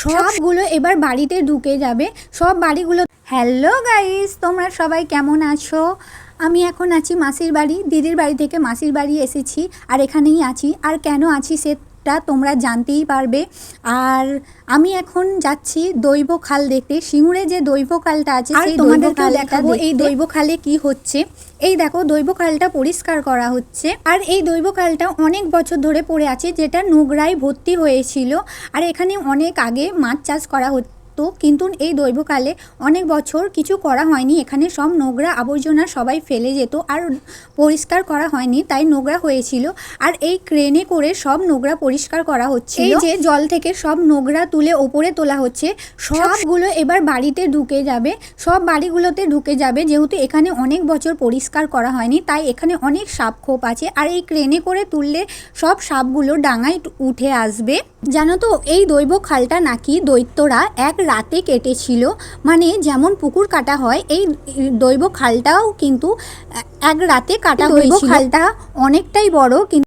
সবগুলো এবার বাড়িতে ঢুকে যাবে, সব বাড়িগুলো। হ্যালো গাইস, তোমরা সবাই কেমন আছো? আমি এখন আছি মাসির বাড়ি, দিদির বাড়ি থেকে মাসির বাড়ি এসেছি, আর এখানেই আছি। আর কেন আছি সেটা তোমরা জানতেই পারবে। আর আমি এখন যাচ্ছি দৈব খাল দেখতে, সিঙ্গুরে যে দৈব খালটা আছে সেই তোমাদেরকেও দেখাবো এই দৈব খালে কি হচ্ছে। এই দেখো, দৈব খালটা পরিষ্কার করা হচ্ছে। আর এই দৈব খালটা অনেক বছর ধরে পড়ে আছে, যেটা নোংরায় ভর্তি হয়েছিল। আর এখানে অনেক আগে মাছ চাষ করা হতো, কিন্তু এই দৈবকালে অনেক বছর কিছু করা হয়নি। এখানে সব নোংরা আবর্জনা সবাই ফেলে যেত, আর পরিষ্কার করা হয়নি, তাই নোংরা হয়েছিল। আর এই ক্রেনে করে সব নোংরা পরিষ্কার করা হচ্ছে। এই যে জল থেকে সব নোংরা তুলে ওপরে তোলা হচ্ছে, সবগুলো এবার বাড়িতে ঢুকে যাবে, সব বাড়িগুলোতে ঢুকে যাবে। যেহেতু এখানে অনেক বছর পরিষ্কার করা হয়নি, তাই এখানে অনেক সাপ খোপ আছে। আর এই ক্রেনে করে তুললে সব সাপগুলো ডাঙায় উঠে আসবে। জানো তো, এই দৈব খালটা নাকি দৈত্যরা এক রাতে কেটেছিল। মানে যেমন পুকুর কাটা হয়, এই দৈব খালটাও কিন্তু এক রাতে কাটা হয়েছিল। খালটা অনেকটাই বড়, কিন্তু